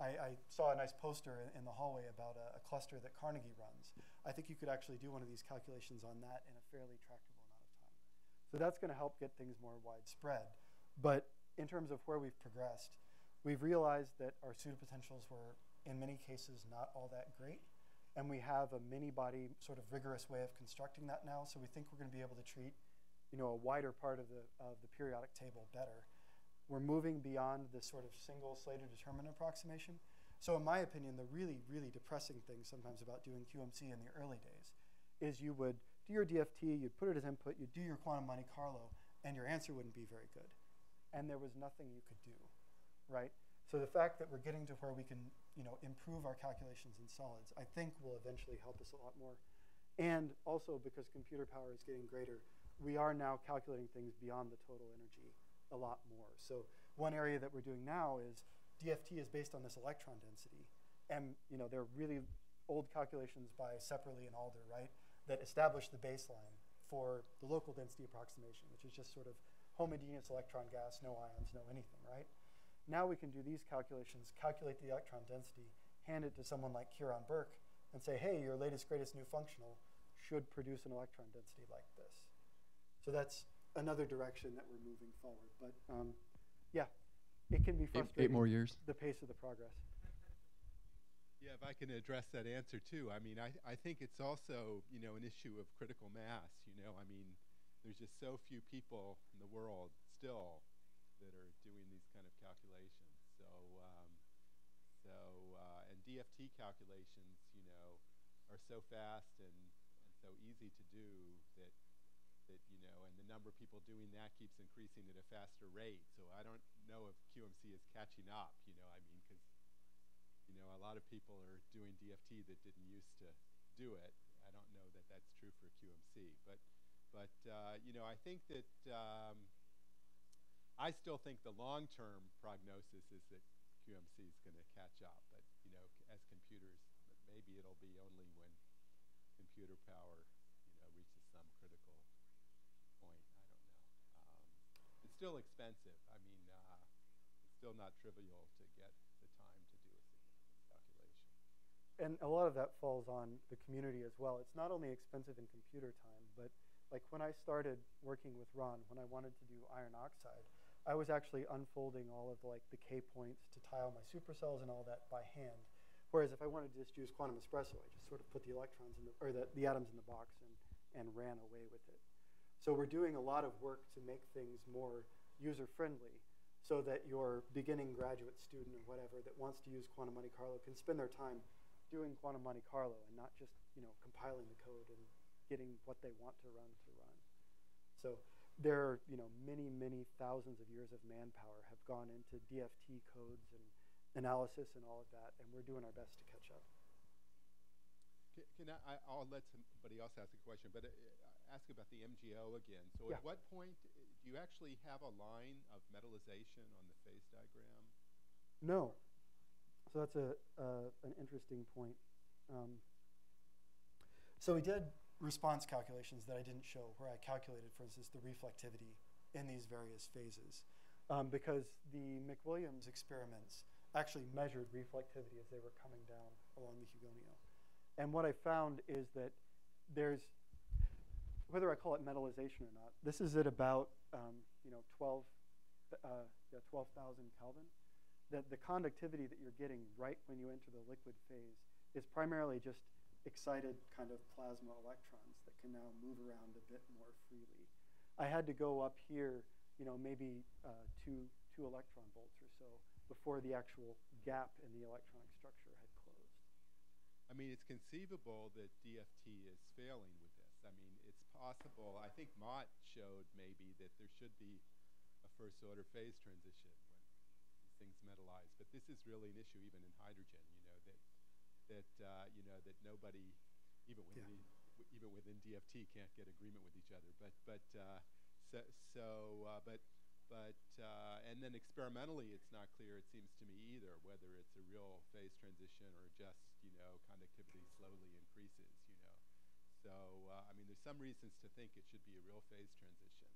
I saw a nice poster in the hallway about a cluster that Carnegie runs. I think you could actually do one of these calculations on that in a fairly tractable amount of time. So that's going to help get things more widespread. But in terms of where we've progressed, we've realized that our pseudopotentials were, in many cases, not all that great. And we have a mini-body sort of rigorous way of constructing that now. So we think we're going to be able to treat a wider part of the periodic table better. We're moving beyond this sort of single Slater determinant approximation. So in my opinion, the really, really depressing thing sometimes about doing QMC in the early days is you would do your DFT, you'd put it as input, you'd do your quantum Monte Carlo, and your answer wouldn't be very good. And there was nothing you could do, right? So the fact that we're getting to where we can improve our calculations in solids, I think will eventually help us a lot more. And also because computer power is getting greater, we are now calculating things beyond the total energy a lot more. So one area that we're doing now is DFT is based on this electron density. And there are really old calculations by Separately and Alder, right, that establish the baseline for the local density approximation, which is just sort of homogeneous electron gas, no ions, no anything, right? Now we can do these calculations, calculate the electron density, hand it to someone like Shulenburger, and say, hey, your latest, greatest new functional should produce an electron density like this. So that's another direction that we're moving forward. But yeah, it can be frustrating. 8 more years. The pace of the progress. Yeah, if I can address that answer too. I mean, I think it's also, an issue of critical mass. I mean, there's just so few people in the world still that are doing these kind of calculations. And DFT calculations, are so fast and so easy to do that and the number of people doing that keeps increasing at a faster rate. So I don't know if QMC is catching up, I mean, because, a lot of people are doing DFT that didn't used to do it. I don't know that that's true for QMC. But I think that I still think the long-term prognosis is that QMC is going to catch up. But, as computers, but maybe it'll be only when computer power, reaches some critical point. I don't know. It's still expensive. I mean, it's still not trivial to get the time to do a significant calculation. And a lot of that falls on the community as well. It's not only expensive in computer time, but like when I started working with Ron, when I wanted to do iron oxide, I was actually unfolding all of the K points to tile my supercells and all that by hand. Whereas if I wanted to just use quantum espresso, I just sort of put the electrons in the atoms in the box and ran away with it. So we're doing a lot of work to make things more user-friendly so that your beginning graduate student or whatever that wants to use quantum Monte Carlo can spend their time doing quantum Monte Carlo and not just compiling the code and getting what they want to run. So there are many, many thousands of years of manpower have gone into DFT codes and analysis and all of that, and we're doing our best to catch up. I'll let somebody else ask a question, but ask about the MGO again. So yeah. At what point do you actually have a line of metallization on the phase diagram? No. So that's an interesting point. So we did response calculations that I didn't show, where I calculated, for instance, the reflectivity in these various phases, because the McWilliams experiments actually measured reflectivity as they were coming down along the Hugoniot. And what I found is that there's, whether I call it metallization or not, this is at about 12,000 Kelvin. That the conductivity that you're getting right when you enter the liquid phase is primarily just excited kind of plasma electrons that can now move around a bit more freely. I had to go up here, maybe two electron volts or so before the actual gap in the electronic structure had closed. I mean, it's conceivable that DFT is failing with this. I mean, it's possible. I think Mott showed maybe that there should be a first-order phase transition when these things metallize. But this is really an issue even in hydrogen. That nobody, even within DFT, can't get agreement with each other. And then experimentally, it's not clear. It seems to me either whether it's a real phase transition or just conductivity slowly increases. So I mean, there's some reasons to think it should be a real phase transition.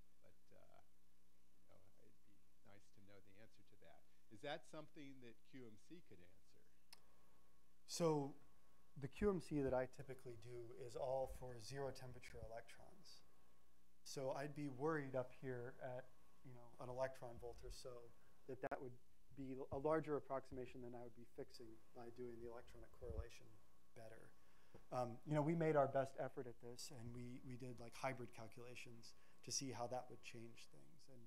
Is that something that QMC could answer? So the QMC that I typically do is all for zero temperature electrons. So I'd be worried up here at an electron volt or so that would be a larger approximation than I would be fixing by doing the electronic correlation better. We made our best effort at this, and we did like hybrid calculations to see how that would change things. And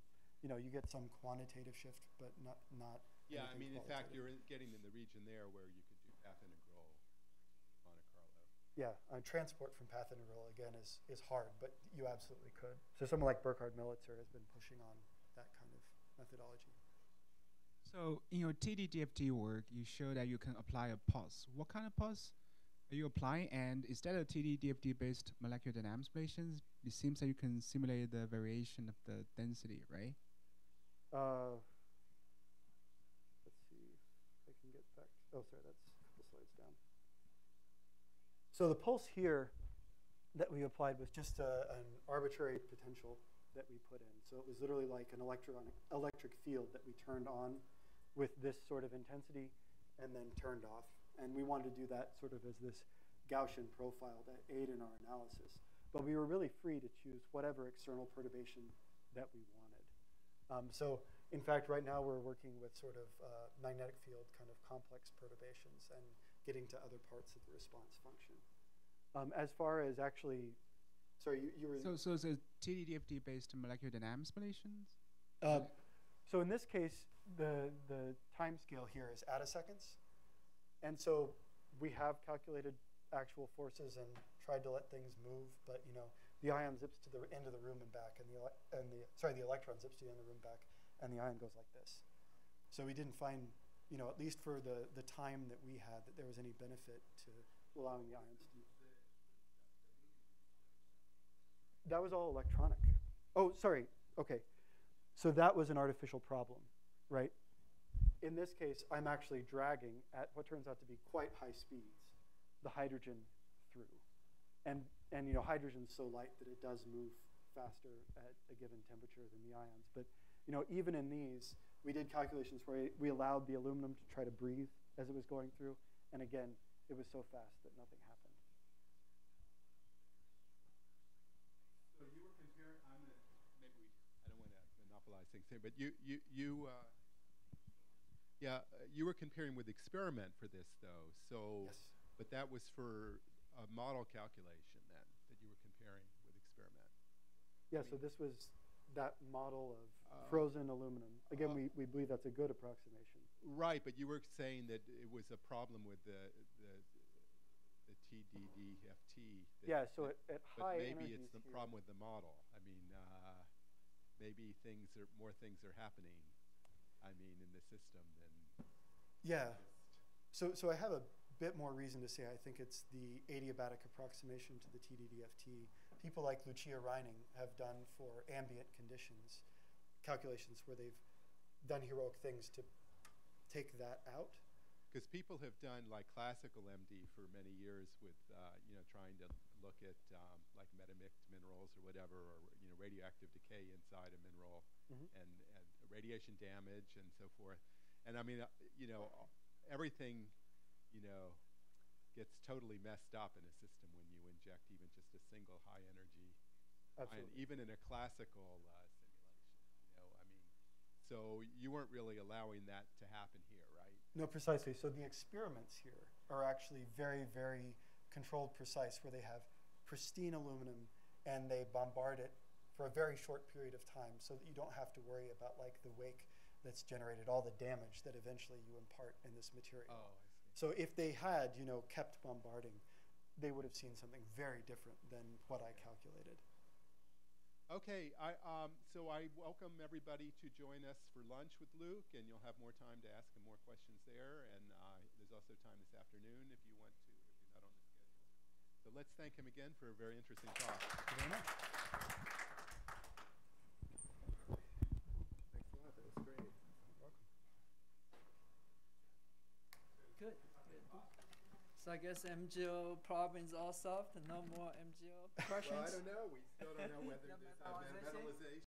you get some quantitative shift, but not. Yeah, I mean, in fact, you're getting in the region there where you could do path integral Monte Carlo. Yeah, transport from path integral again is hard, but you absolutely could. So someone like Burkhard Militzer has been pushing on that kind of methodology. So in your TDDFT work, you show that you can apply a pulse. What kind of pulse are you applying? And instead of TDDFT-based molecular dynamics simulations, it seems that you can simulate the variation of the density, right? Let's see if I can get back. Oh, sorry, that's a couple slides down. So the pulse here that we applied was just an arbitrary potential that we put in. So it was literally like an electric field that we turned on with this sort of intensity and then turned off. And we wanted to do that sort of as this Gaussian profile to aid in our analysis. But we were really free to choose whatever external perturbation that we wanted. So in fact, right now we're working with sort of magnetic field kind of complex perturbations and getting to other parts of the response function. As far as actually, sorry, you were... So TDDFT-based molecular dynamics simulations? So in this case, the time scale here is attoseconds. And so we have calculated actual forces and tried to let things move, but the ion zips to the end of the room and back, and the electron zips to the end of the room back, and the ion goes like this. So we didn't find, at least for the time that we had, that there was any benefit to allowing the ions to move. That was all electronic. Oh, sorry. Okay. So that was an artificial problem, right? In this case, I'm actually dragging at what turns out to be quite high speeds the hydrogen through. And hydrogen's so light that it does move faster at a given temperature than the ions. But even in these, we did calculations where we allowed the aluminum to try to breathe as it was going through. And again, it was so fast that nothing happened. So you were comparing, I don't want to monopolize things here, but you were comparing with experiment for this, though. So, yes. But that was for a model calculation then that you were comparing with experiment. Yeah. So this was that model of frozen aluminum. Again, we believe that's a good approximation. Right, but you were saying that it was a problem with the TDDFT. Yeah. So at high energies, maybe it's the problem with the model. I mean, maybe more things are happening. I mean, in the system than. Yeah. So I have a bit more reason to say I think it's the adiabatic approximation to the TDDFT. People like Lucia Reining have done for ambient conditions calculations where they've done heroic things to take that out. Because people have done like classical MD for many years with trying to look at like metamixed minerals or whatever, or radioactive decay inside a mineral, and radiation damage and so forth. And I mean, everything, gets totally messed up in a system when you inject even just a single high energy ion, even in a classical simulation. So you weren't really allowing that to happen here, right? No, precisely. So the experiments here are actually very, very controlled, precise, where they have pristine aluminum and they bombard it for a very short period of time so that you don't have to worry about like the wake that's generated, all the damage that eventually you impart in this material. Oh, I see. So if they had, kept bombarding, they would have seen something very different than what I calculated. Okay, so I welcome everybody to join us for lunch with Luke, and you'll have more time to ask him more questions there. And there's also time this afternoon if you want to, if you're not on the schedule. So let's thank him again for a very interesting talk. Thank you very much. Thanks a lot. That was great. You're welcome. Good. So I guess MGO problem is all solved and no more MGO questions? Well, I don't know. We still don't know whether there's a metallization.